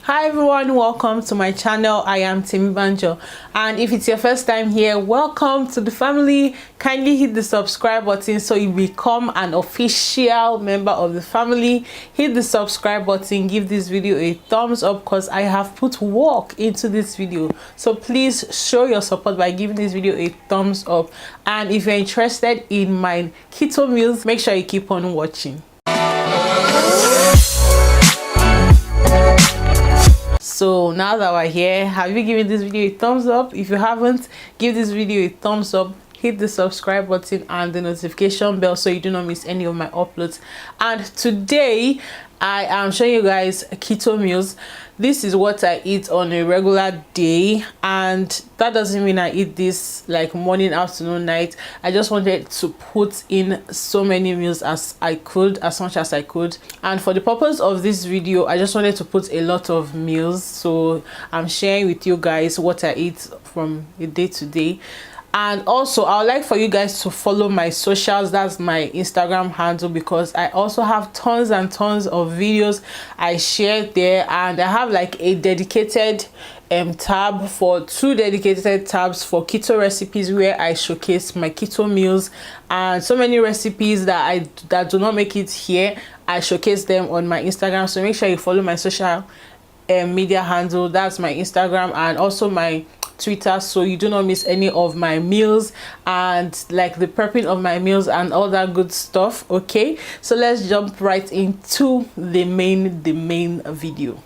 Hi everyone, welcome to my channel. I am Temmybanjo, and if it's your first time here, welcome to the family. Kindly hit the subscribe button so you become an official member of the family. Hit the subscribe button, give this video a thumbs up because I have put work into this video, so please show your support by giving this video a thumbs up. And if you're interested in my keto meals, make sure you keep on watching. So now that we're here, have you given this video a thumbs up? If you haven't, give this video a thumbs up, hit the subscribe button and the notification bell so you do not miss any of my uploads. And today I am showing you guys keto meals. This is what I eat on a regular day, and that doesn't mean I eat this like morning, afternoon, night. I just wanted to put in so many meals as I could, as much as I could. And for the purpose of this video, I just wanted to put a lot of meals, so I'm sharing with you guys what I eat from a day to day. And also I would like for you guys to follow my socials. That's my Instagram handle, because I also have tons and tons of videos I share there, and I have like a dedicated tab for two dedicated tabs for keto recipes where I showcase my keto meals, and so many recipes that do not make it here, I showcase them on my Instagram. So make sure you follow my social media handle. That's my Instagram and also my Twitter, so you do not miss any of my meals and like the prepping of my meals and all that good stuff. Okay, so let's jump right into the main video.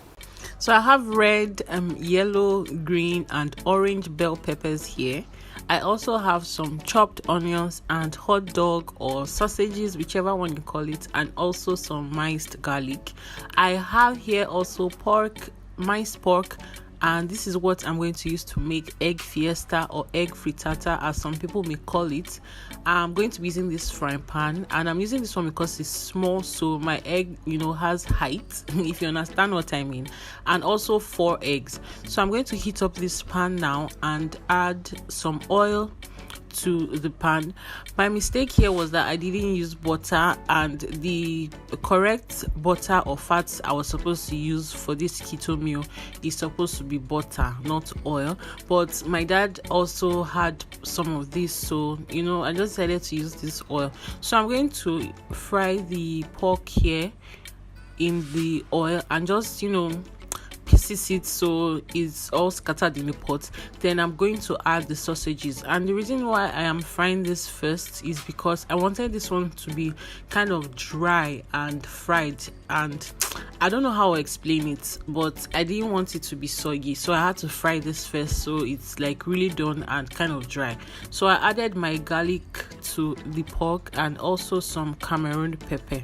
So I have red, yellow, green and orange bell peppers here. I also have some chopped onions and hot dog or sausages, whichever one you call it, and also some minced garlic. I have here also minced pork, and this is what I'm going to use to make egg fiesta or egg frittata, as some people may call it. I'm going to be using this frying pan, and I'm using this one because it's small, so my egg has height if you understand what I mean, and also 4 eggs. So I'm going to heat up this pan now and add some oil to the pan. My mistake here was that I didn't use butter, and the correct butter or fats I was supposed to use for this keto meal is supposed to be butter, not oil. But my dad also had some of this, so I just decided to use this oil. So I'm going to fry the pork here in the oil and just pieces it so it's all scattered in the pot. Then I'm going to add the sausages, and the reason why I am frying this first is because I wanted this one to be kind of dry and fried, and I don't know how I explain it, but I didn't want it to be soggy, so I had to fry this first so it's like really done and kind of dry. So I added my garlic to the pork and also some Cameroon pepper.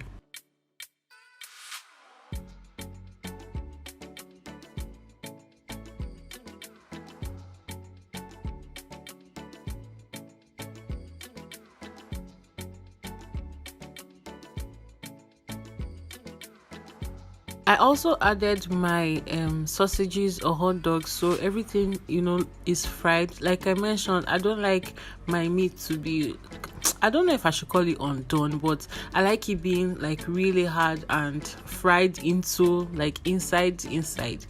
I also added my sausages or hot dogs, so everything is fried. Like I mentioned, I don't like my meat to be, I don't know if I should call it undone, but I like it being like really hard and fried into like inside.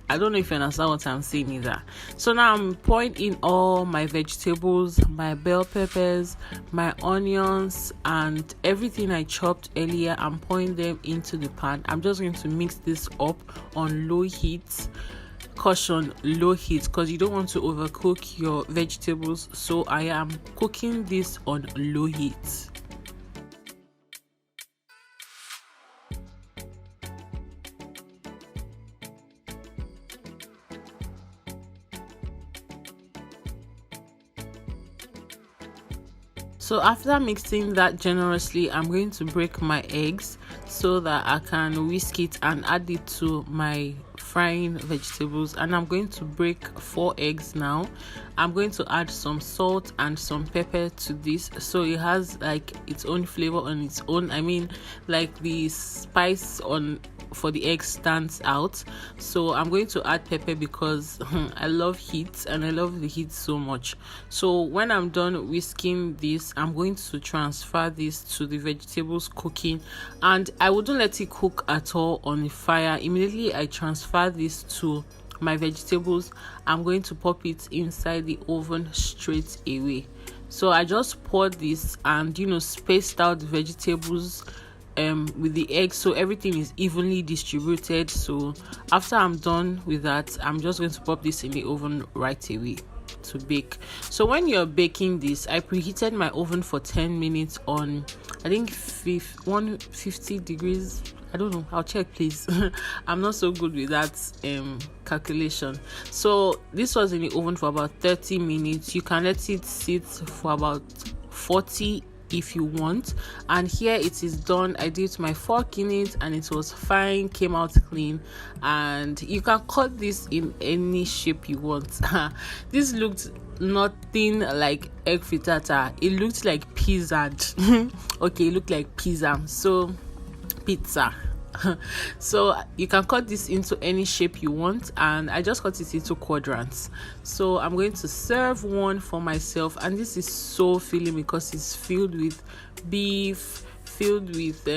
I don't know if you understand what I'm saying either. So now I'm pouring in all my vegetables, my bell peppers, my onions, and everything I chopped earlier. I'm pouring them into the pan. I'm just going to mix this up on low heat. Caution, low heat, because you don't want to overcook your vegetables. So I am cooking this on low heat. So after mixing that generously, I'm going to break my eggs so that I can whisk it and add it to my frying vegetables. And I'm going to break 4 eggs now. I'm going to add some salt and some pepper to this, so it has like its own flavor on its own. I mean, like the spice on for the egg stands out. So I'm going to add pepper because I love heat and I love the heat so much. So when I'm done whisking this, I'm going to transfer this to the vegetables cooking, and I wouldn't let it cook at all on the fire. Immediately I transfer this to my vegetables, I'm going to pop it inside the oven straight away. So I just poured this and spaced out the vegetables with the eggs so everything is evenly distributed. So after I'm done with that, I'm just going to pop this in the oven right away to bake. So when you're baking this, I preheated my oven for 10 minutes on, I think 150 degrees. I don't know, I'll check please. I'm not so good with that calculation. So this was in the oven for about 30 minutes. You can let it sit for about 40 if you want, and here it is done. I did my fork in it and it was fine, came out clean, and you can cut this in any shape you want. This looked nothing like egg frittata, it looked like pizza. Okay, it looked like pizza, so pizza. So you can cut this into any shape you want, and I just cut it into quadrants. So I'm going to serve one for myself, and this is so filling because it's filled with beef, filled with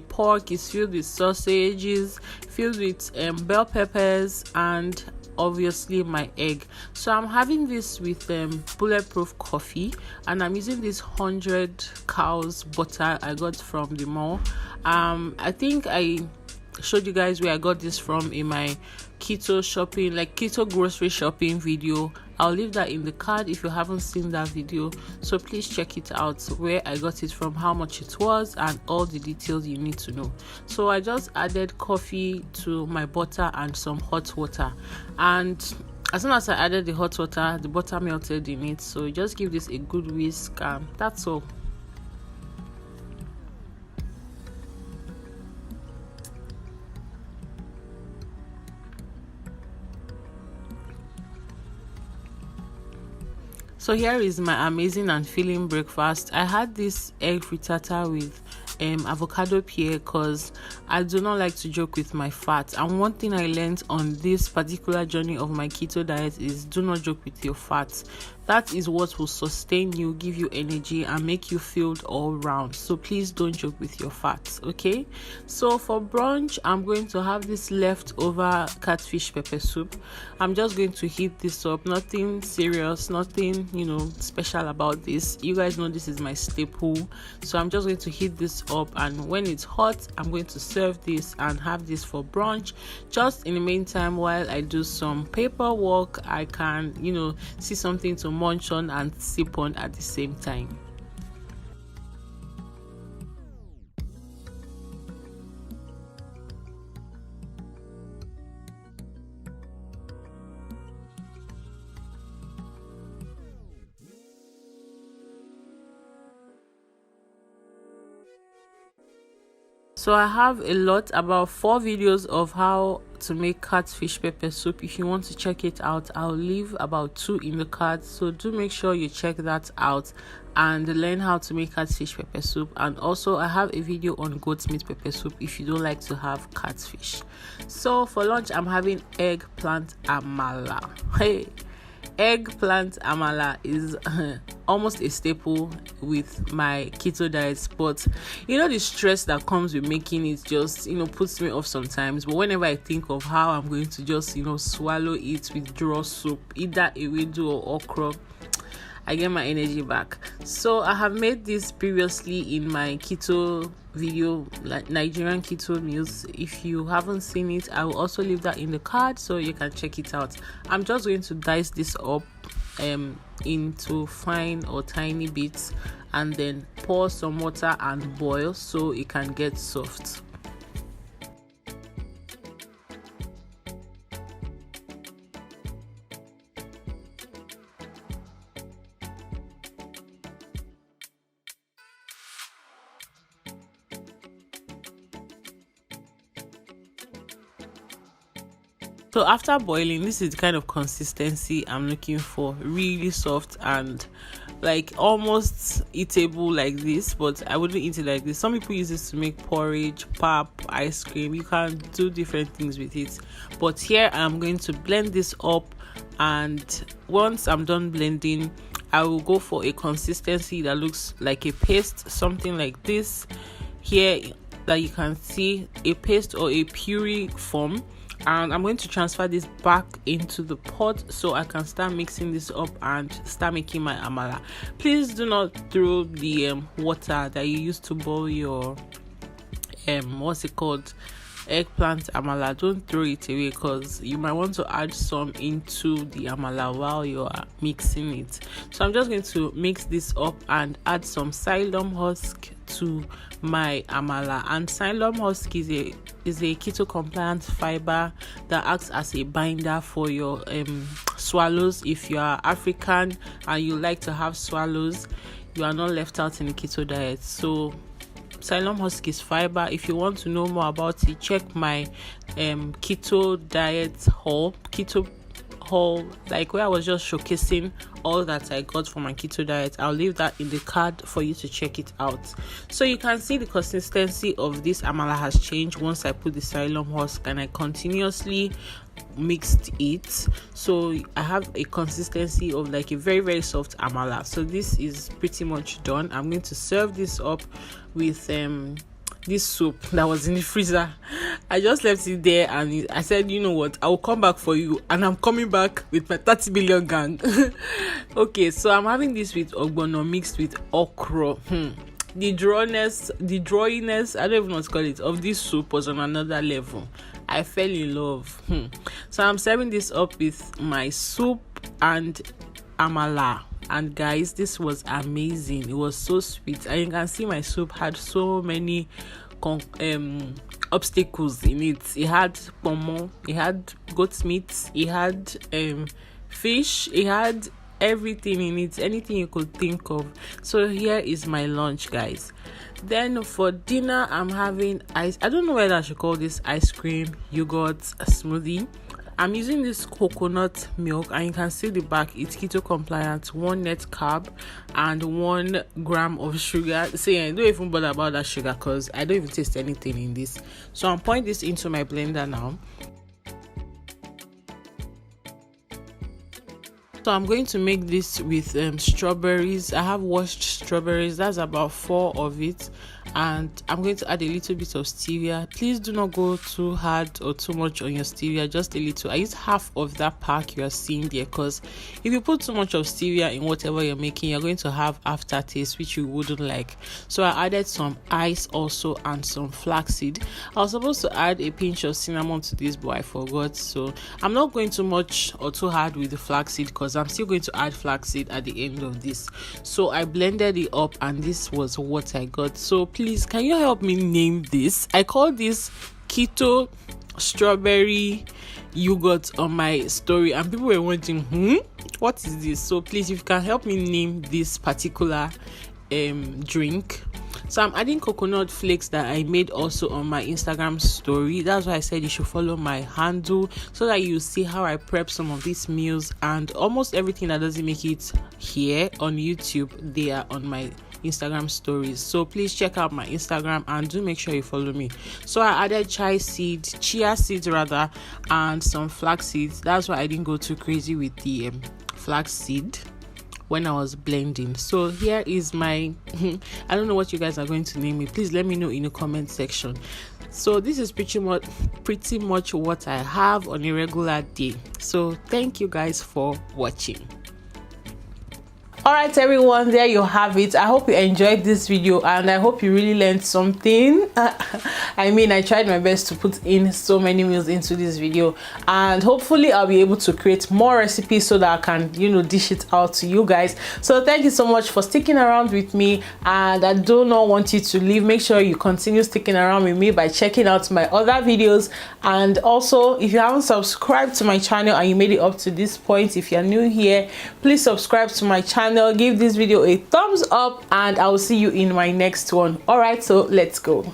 pork, is filled with sausages, filled with bell peppers, and obviously my egg. So I'm having this with Bulletproof Coffee, and I'm using this 100 cows butter I got from the mall. I think I showed you guys where I got this from in my keto shopping, like keto grocery shopping video. I'll leave that in the card if you haven't seen that video, so please check it out, where I got it from, how much it was, and all the details you need to know. So I just added coffee to my butter and some hot water, and as soon as I added the hot water, the butter melted in it. So just give this a good whisk, and that's all. So here is my amazing and filling breakfast. I had this egg frittata with avocado pear because I do not like to joke with my fat. And one thing I learned on this particular journey of my keto diet is do not joke with your fat. That is what will sustain you, give you energy, and make you filled all round. So please don't joke with your fat, okay? So for brunch, I'm going to have this leftover catfish pepper soup. I'm just going to heat this up. Nothing serious, nothing, special about this. You guys know this is my staple. So I'm just going to heat this up, and when it's hot, I'm going to serve this and have this for brunch. Just in the meantime, while I do some paperwork, I can, see something to munch on and sip on at the same time. So I have about 4 videos of how to make catfish pepper soup. If you want to check it out, I'll leave about 2 in the card, so do make sure you check that out and learn how to make catfish pepper soup. And also I have a video on goat meat pepper soup if you don't like to have catfish. So for lunch, I'm having eggplant amala. Hey, eggplant amala is almost a staple with my keto diet, but the stress that comes with making it just puts me off sometimes. But whenever I think of how I'm going to just swallow it with draw soup, either ewedu or okra, I get my energy back. So I have made this previously in my keto video, like Nigerian keto meals. If you haven't seen it, I will also leave that in the card so you can check it out. I'm just going to dice this up into fine or tiny bits, and then pour some water and boil so it can get soft. So after boiling, this is the kind of consistency I'm looking for, really soft and like almost eatable like this, but I wouldn't eat it like this. Some people use this to make porridge, pap, ice cream. You can do different things with it, but here I'm going to blend this up, and once I'm done blending, I will go for a consistency that looks like a paste, something like this here that you can see, a paste or a puree form. And I'm going to transfer this back into the pot so I can start mixing this up and start making my amala. Please do not throw the water that you used to boil your what's it called, eggplant amala. Don't throw it away, because you might want to add some into the amala while you are mixing it. So I'm just going to mix this up and add some psyllium husk to my amala. And psyllium husk is a keto compliant fiber that acts as a binder for your swallows. If you are African and you like to have swallows, you are not left out in the keto diet. So psyllium husk is fiber. If you want to know more about it, check my keto diet haul, like where I was just showcasing all that I got for my keto diet. I'll leave that in the card for you to check it out. So you can see the consistency of this amala has changed once I put the psyllium husk and I continuously mixed it. So I have a consistency of like a very, very soft amala. So this is pretty much done. I'm going to serve this up with this soup that was in the freezer. I just left it there, and I said, you know what, I will come back for you, and I'm coming back with my 30 billion gang. Okay, so I'm having this with ogbono mixed with okra. The drawiness, I don't even know what to call it, of this soup was on another level. I fell in love. So I'm serving this up with my soup and amala. And guys, this was amazing. It was so sweet, and you can see my soup had so many obstacles in it. It had pomo, it had goat meat, it had fish, it had everything in it, anything you could think of. So here is my lunch, guys. Then for dinner, I'm having I don't know whether I should call this ice cream yogurt smoothie. I'm using this coconut milk, and you can see the back, it's keto compliant, 1 net carb and 1 gram of sugar. So yeah, don't even bother about that sugar, because I don't even taste anything in this. So I'm pouring this into my blender now. So I'm going to make this with strawberries. I have washed strawberries, that's about 4 of it, and I'm going to add a little bit of stevia. Please do not go too hard or too much on your stevia, just a little. I use half of that pack you are seeing there, because if you put too much of stevia in whatever you're making, you're going to have aftertaste which you wouldn't like. So I added some ice also and some flaxseed. I was supposed to add a pinch of cinnamon to this, but I forgot. So I'm not going too much or too hard with the flaxseed, because I'm still going to add flaxseed at the end of this. So I blended it up, and this was what I got. So please, can you help me name this? I call this keto strawberry yogurt on my story, and people were wondering, what is this? So please, if you can help me name this particular drink. So I'm adding coconut flakes that I made also on my Instagram story. That's why I said you should follow my handle, so that you see how I prep some of these meals, and almost everything that doesn't make it here on YouTube, they are on my Instagram stories. So please check out my Instagram and do make sure you follow me. So I added chia seeds and some flax seeds. That's why I didn't go too crazy with the flax seed when I was blending. So here is my I don't know what you guys are going to name it. Please let me know in the comment section. So this is pretty much what I have on a regular day. So thank you guys for watching. All right, everyone, there you have it. I hope you enjoyed this video, and I hope you really learned something. I mean, I tried my best to put in so many meals into this video, and hopefully I'll be able to create more recipes so that I can, dish it out to you guys. So thank you so much for sticking around with me, and I do not want you to leave. Make sure you continue sticking around with me by checking out my other videos. And also, if you haven't subscribed to my channel and you made it up to this point, if you're new here, please subscribe to my channel, give this video a thumbs up, and I will see you in my next one. All right, so let's go.